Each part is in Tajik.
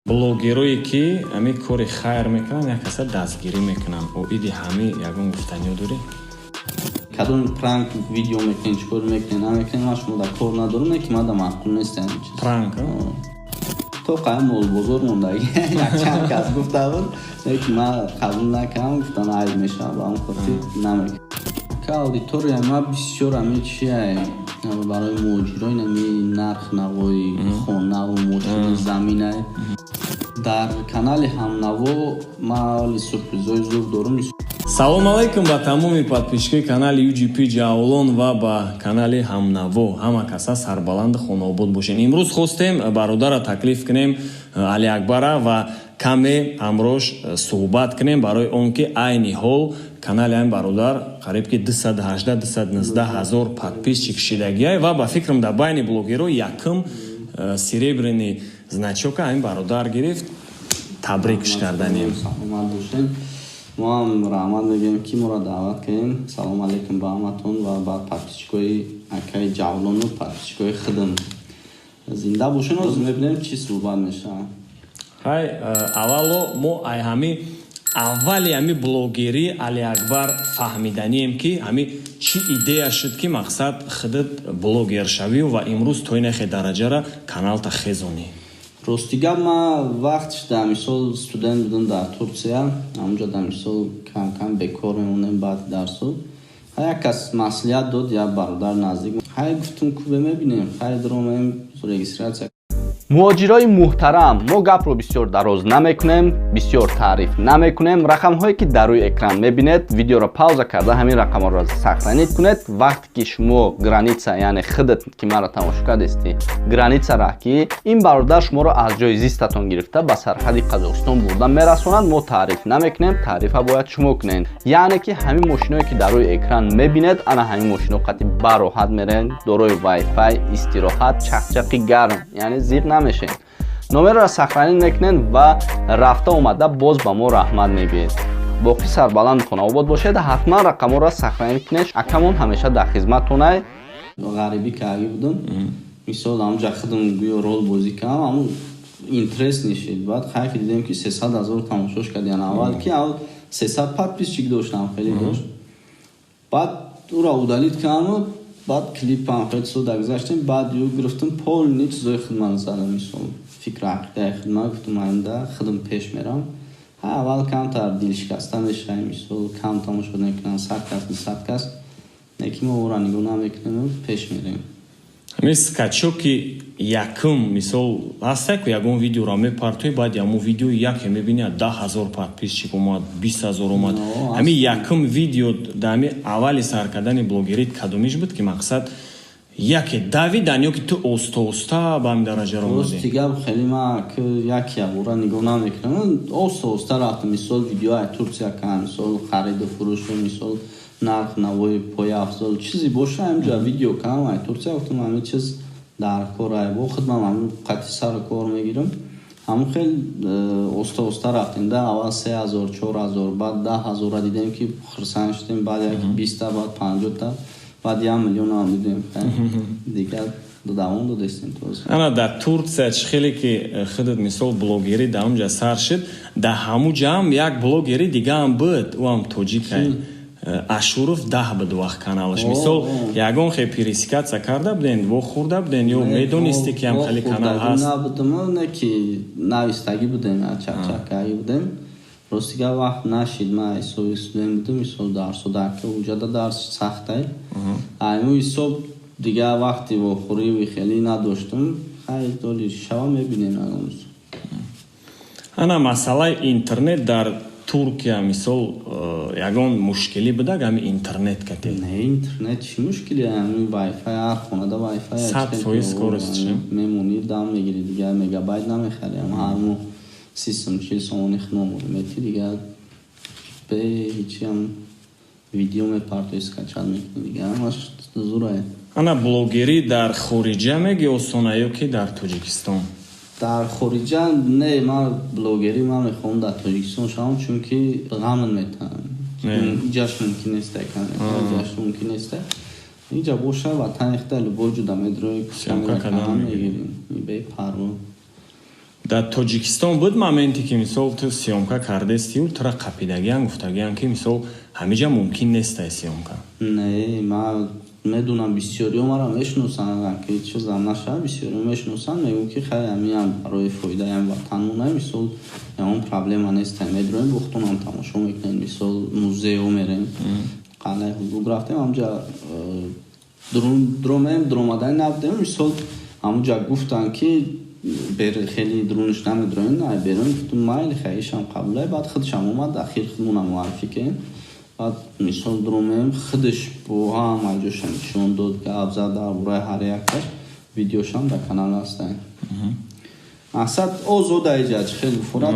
блогерое ки ами кори хайр мекунанд як каса дастгирӣ мекунанд оиди ҳами ягон гуфтаниё дорӣ? кадом пранк видео мекунем чӣ кор мекунем намекунем ма шумо дар кор надорум не ки ма дар маъқул нест ҳамин чиз пранк то қаям молбозор мондаги якчанд кас гуфта буд не ки ма қабул накардам гуфтан айб мешавад ба он хотир намекунам ка аудитория ма бисёр ҳамин чие барои муҳоҷирои нами нарх навои хонаву мошини замина дар канали ҳамнаво ма вали сюрпризои зур дорум. салом алайкум ба тамоми подписчикои канали UGP Ҷавлон ва ба канали ҳамнаво ҳама каса сарбаланди хонаобод бошед. имрӯз хостем бародарро таклиф кунем Али Акбара ва каме ҳамроҳш суҳбат кунем барои он ки айни ҳол канали ҳамин бародар қариб ки 218-219 ҳазор подписчик шидагиай ва ба фикрам дар байни блогеро якм серебряни значока ҳамин бародар гирифт. табрикш карданем. мо ҳам раҳмат мегӯем ки моро даъват кардем. салом алейкум ба ҳаматон ва ба подписчикои акаи Ҷавлону подписчикои худам. зинда бошед. ҳозир мебинем чӣ суҳбат мешавад. ҳай аввало мо ай ҳами аввали ҳами блогери Али Акбар фаҳмиданием ки ҳами чӣ идея шуд ки мақсад худат блогер шавию ва имрӯз то инахе дараҷара каналта хезонӣ. рости гап ма вақтш дар мисол студент будам дар Турсия ҳамонҷо дар мисол кам бекор мемонем баъди дарсу як кас маслиҳат дод як бародар наздик ҳай гуфтум кубе мебинем ҳай дромем регистратсия. муҳоҷирои муҳтарам, мо гапро бисёр дароз намекунем, бисёр таъриф намекунем. рақамҳое ки дар рӯи экран мебинед, видеоро пауза карда ҳамин рақамҳоро сахранид кунед. вақте ки шумо граница яъне худат ки маро тамошо кардести граница раҳки ин бародар шуморо аз ҷои зистатон гирифта ба сарҳади Қазоқистон бурда мерасонанд. мо таъриф намекунем, таърифа бояд шумо кунед. яъне ки ҳамин мошиное ки дар рӯи экран мебинед ана ҳамин мошино қати бароҳат мерен, дорои вайфай, истироҳат, чақчақи гарм, яъне зиқ намешен. номерро сахранӣ мекунед ва рафта омада боз ба мо раҳмат мегӯед. боқӣ сарбаланд хонаобод бошед. ҳатман рақамҳоро сахранӣ кунед. акамон ҳамеша дар хизматонай. ғарибӣ карда будам мисол ҳамҷа худам гӯё рол бозӣ кардам аммо интерес нишид. баъд хай ки дидем ки 300 000 тамошош кардиан аввал ки 300 подписчик доштам хеле дошт. баъд ӯро удалит кардам. баъд клипам хеле сода гузаштем. баъд ё гирифтам полни чизои хидмат задам мисол фикри ақидаи хидмат гуфтам айнда худам пеш мерам. аввал камтар дилшикаста мешавем мисол кам тамошо мекунанд 100 кас 200 кас неки мо ӯро нигоҳ намекунем пеш мерем. ҳамин скачоки якм мисол ҳаста ку ягон видеоро мепартои баъд ямон видео яке мебини 10 000 подписчик омад 20 000 омад. ҳамин якм видео дар ҳамин аввали сар кардани блогерит кадомиш буд ки мақсад яке давидан ё ки ту оста ба ҳамин дараҷа омадӣ? рости гап хеле ма ки яке ягора нигоҳ намекунам. оста рафтам мисол видеои Турсия кам мисол хариду фурӯшу мисол нарх навои пояфзол чизи боша ҳамҷа видео кам ай Турсия гуфтам ҳамин чиз дар кор ай бо худмам ҳамин қати сару кор мегирам. ҳамн хел оста рафтем да аввал 3 000 4 000 баъд 10 000 дидем ки хурсанд шудем баъд яки 20 та баъд 50 та баъд 1 миллион ам дидем дигар давом додестем тоз. ана дар Турция чӣ хеле ки худат мисол блогери дар онҷа сар шуд дар ҳамуҷа ҳам як блогери дигаам буд ӯ ҳам тоҷикай Ашуров 10 буд вақт каналаш мисол ягон хе пересикатсия карда буден вохӯрда буден ё медонисте ки ҳам хеле канал ҳаст? набудам не ки навистагӣ будем чакчакаи будем. рости гап вақт нашид ма ҳисоби студент будам мисол дарсу дака уҷада дарс сахтай айму ҳисоб дигар вақти вохӯривӣ хеле надоштам. хай доли шава мебинем агамус. ана масъалаи интернет дар Туркия мисол ягон мушкилӣ будак ҳамин интернет кате? не интернет чӣ мушкилӣ ҳамин вайфай ҳар хонада вайфай 100% скорост мемонӣ дам мегирӣ дигар мегабайт намехарем ҳар моҳ 30-40 сомони хидмат мети дигар бе ҳичи ҳам видео мепартои скачат мекунӣ дигар ҳамаш зурае. ана блогерӣ дар хориҷа меги осона ё ки дар Тоҷикистон? дар хориҷа не ман блогери ман мехоҳам дар Тоҷикистон шавам чунки ғамн метавонам инҷаш мумкин нест инҷаш мумкин нест инҷа боша ватани хита любой ҷуда медрои съёмка кардам мегирем бе парво. дар Тоҷикистон буд моменте ки мисол ту сиёмка кардестию тура қапидагиян гуфтагиян ки мисол ҳамиҷа мумкин нестай сиёмка? Не, ман медунам бисёриҳо маро мешиносанд ки чизам наша, бисёриҳо мешиносанд мегӯям ки хай ҳамиам барои фоидаи ватанмона мисол ягон проблема нест. Медроем бухтунам тамошо мекунем, мисол музео мерем, қалъаи ҳудуд рафтем, ҳамҷа дромем дромадани набудем, мисол ҳамҷа гуфтанд ки хеле дуруниш намедроем, ай берун гуфтум майли хаишам қабулай, баъд худшам омад ахир худмона муаррифӣ кен. بعد مثال درومیم خودش با هم آجوشم نشون داد که ابزار در برای هر یکش ویدیوشم در کانال هستن. اصلا آزاده ایجاد خیلی فرات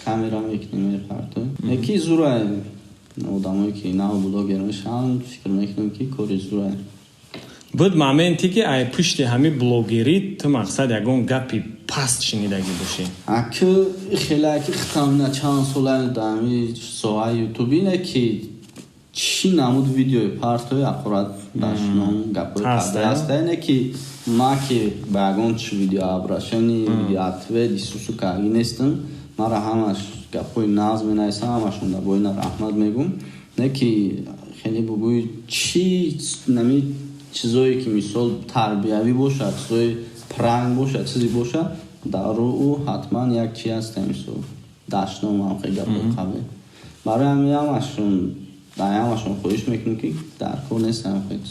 کامرا میکنیم میپرتم. یکی زوره آدمایی که نه بلاگر میشن فکر میکنم که کاری زوره. بود مومنتی که ای پشت همین بلاگری تو مقصد یکون گپی پست شنیدگی باشه. اگه خیلی خیلی چند ساله دامی سوای یوتیوبی نه که چی نمود ویدیو پارتوی اخورات داشتم گپی پست نه که ما که باگون چی ویدیو آبراشنی ویدیو دیسوسو کاری نیستم. ما را همش گپی ناز می‌نویسم همشون در باین رحمت میگم نه که خیلی بگوی چی نمی چیزایی که مثال تربیوی باشه، چیزای پرنگ باشه، چیزی باشه در او حتما یک چی هست مثال داشتم هم خیلی گپی قبل. برای همشون همشون خودش میکنم که در کار نیستم خیلی.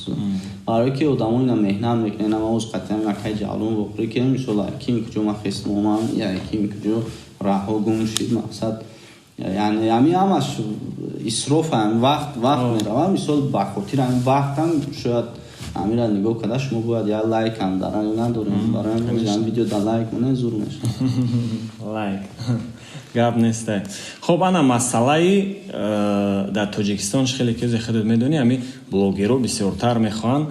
برای که آدمایی اینا مهنت میکنن، اما از قطعا مکای جالون بخوری که مثلا کیم کجا ما خستم اومم یا کیم کجا راه گم شد مقصد یعنی همش اسراف هم وقت میره. مثال بخاطر هم وقت هم شاید امیرا نگاه کردش ما باید یا لایک هم دارن یا نداریم. برای همین ویدیو در لایک منه زور میشه. لایک گپ نیست. خب انا مسئله در توجیکستان خیلی که خودت میدونی همین بلاگرها بسیارتر میخوان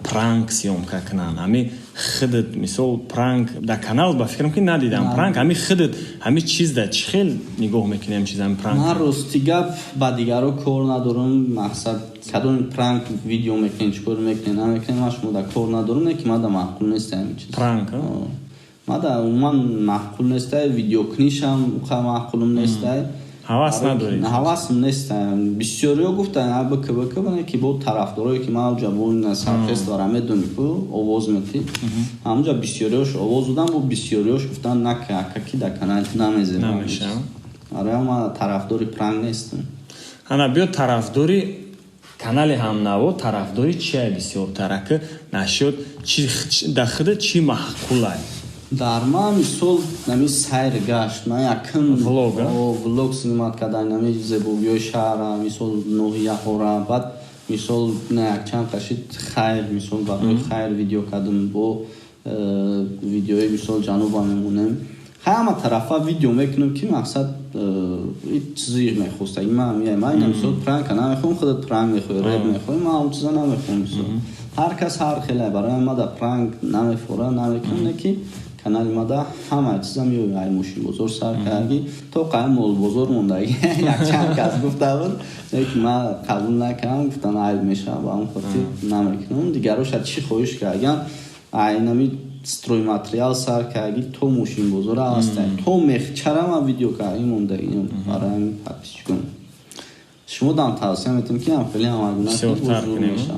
پرانک سیومکا کنن. همین خودت مثال پرانک در کانال با فکرم که ندیدم پرانک همین خودت همین چیز در چه خیلی نگاه میکنیم چیز همین پرانک. من راستی گپ با دیگرها کار ندارم. مقصد کدوم پرانک ویدیو میکنین چیکار میکنین نمیکنین ماش مدا کار ندارم نه که من معقول نیست همین چیز. پرانک مادا من معقول نیست ویدیو کنیشم خیلی معقولم نیست. حواس نداری؟ حواس نیست. بسیاریا گفتن بک که با طرفدارایی که من جوون سرفست دارم میدونی که آواز میتی. همونجا بسیاریاش آواز دادن و بسیاریاش گفتن نه که در کانال نمیزنم. نمیشه. آره ما طرفداری پرنگ نیستم. انا بیا طرفداری کانال هم نو طرفداری چیه بسیار ترکه نشد چی داخل چی معقوله؟ در ما مثال نمی سیر گشت من یکم ولوگ سینمات کردن نمی زبوبیای شهر مثال نوحیه هورا بعد مثال نه یک چند کشید خیر مثال برای خیر ویدیو کردم با ویدیوی مثال جنوب میمونم همه طرفا ویدیو میکنم که مقصد این چیزی میخواسته من مثال پرانک نمیخوام خودت پرانک میخوای ریب میخوای من اون چیزا نمیخوام مثال هر کس هر خیلی برای ما در پرانک نمیفوره نمیکنه که کانال ما دا همه چیزا میوی های موشی بزرگ سر کردی تو قایم مول بزرگ موندگی یک چند کس گفته بود که من قبول نکردم گفتن عیب میشه با اون خاطر نمیکنم دیگروش چی خویش کردن اینمی ستروی ماتریال سر کردی تو موشین بزرگ هستی تو چرا ما ویدیو کردی موندگی برای همین حدش کنم شما دام توصیه میتونم که هم خیلی همه بزرگ میشه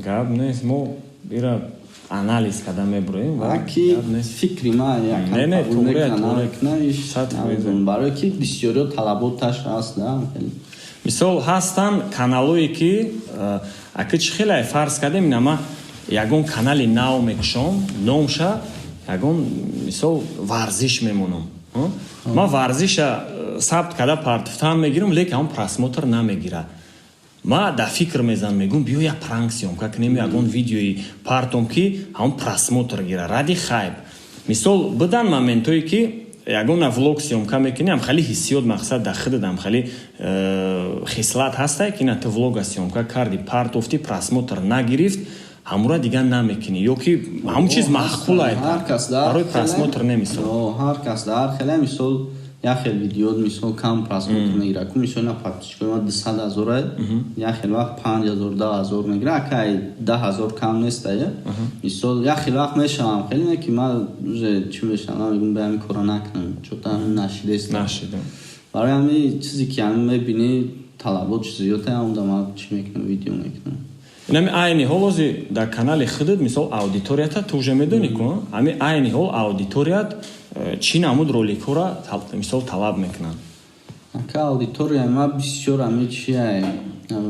گاب نیست ما بیره анализ када мебурем ва ки фикри ман якам қабул мекунам барое ки бисёриё талаботаш ҳаст. мисол ҳастан каналое ки аки чӣ хеле фарз кардем инама ягон канали нав мекушом номша ягон мисол варзиш мемонам ман варзиша сабт када партифтан мегирам лекин ҳам просмотр намегира. ما در فکر میزنم میگم بیا یک پرانک سیومکا کنیم یگون ویدیوی پارتم که هم پراسموتر گیره ردی خیب مثال بدن مومنتایی که یگون ولوگ سیومکا میکنیم خیلی حسیات مقصد در خودم خیلی خصلت هسته که نه تو ولوگ سیومکا کردی پارتوفتی پراسموتر نگرفت همورا دیگه نمیکنی یا که همون چیز معقوله برای پراسموتر نمیسه. هر کس در خیلی مثال я хел видео мисол кам просмотр мегира ку мисол на подписчикои ма 200,000 я хел вақт 5,000 10,000 мегира акай 10,000 кам нест мисол я хел вақт мешавам хеле не ки ма уже чӣ мешавам мегум ба ҳамин кора накунам чута нашидест барои ҳамин чизе ки ҳамин мебини талабот зиёд ҳамда ма чӣ мекунам видео мекунам инами айни ҳол ози дар канали худат мисол аудиторията ту уже медонӣ ку ҳами айни ҳол аудиторият чӣ намуд роликҳора мисол талаб мекунанд ака аудитория ма бисёр ҳами чие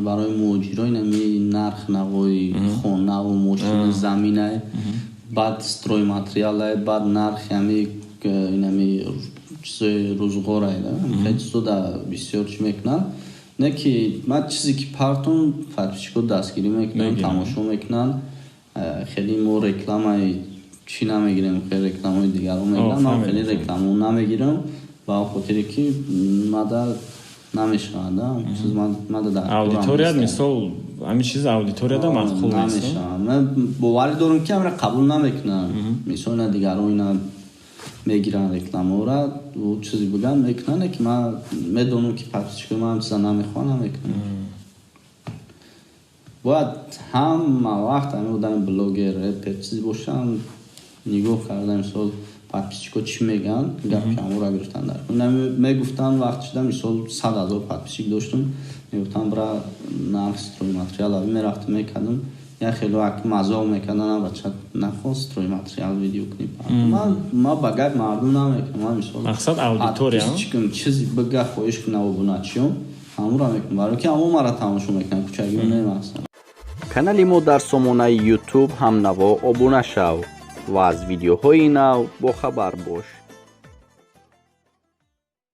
барои муҳоҷиро инами нарх навои хонаву мошини замина баъд стройматериала баъд нархи ҳами инами чизои рӯзғора хеле чизода бисёр чӣ мекунанд не ки ма чизе ки партон подписчикҳо дастгирӣ мекунанд тамошо мекунанд хеле мо рекламаи чӣ намегирем хеле рекламаи дигарро мегирам ман хеле рекламао намегирам ба он хотире ки мада намешавад чиз мада дар аудиторият мисол ҳамин чиз аудиторияда мадхул намешавад ман боварӣ дорам ки ҳамра қабул намекунам мисол ина дигарро ина мегиранд рекламаора чизи буган мекунанд ки ман медонам ки подписчикои ман чиза намехоҳанд намекунам бояд ҳама вақт ҳамин одами блогер репер чизи бошам нигоҳ карда мисол подписчикҳо чӣ мегӯянд гапи ҳамора гирифтан дар мегуфтанд вақт шуда мисол 100,000 подписчик доштум мегуфтанд бра нарх стройматериал мерафтам мекардам я хеле вақт мазоқ мекардам бача нахост стройматериал видео клип ма ба гап мардум намекунам ман мисол мақсад аудитория чизи бага хоҳиш кунам обуначиём ҳамора мекунам барои ки ҳамо мара тамошо мекунам кӯчагиро немастам канали мо дар сомонаи YouTube ҳамнаво обуна шав ва аз видеоҳои нав бохабар бош.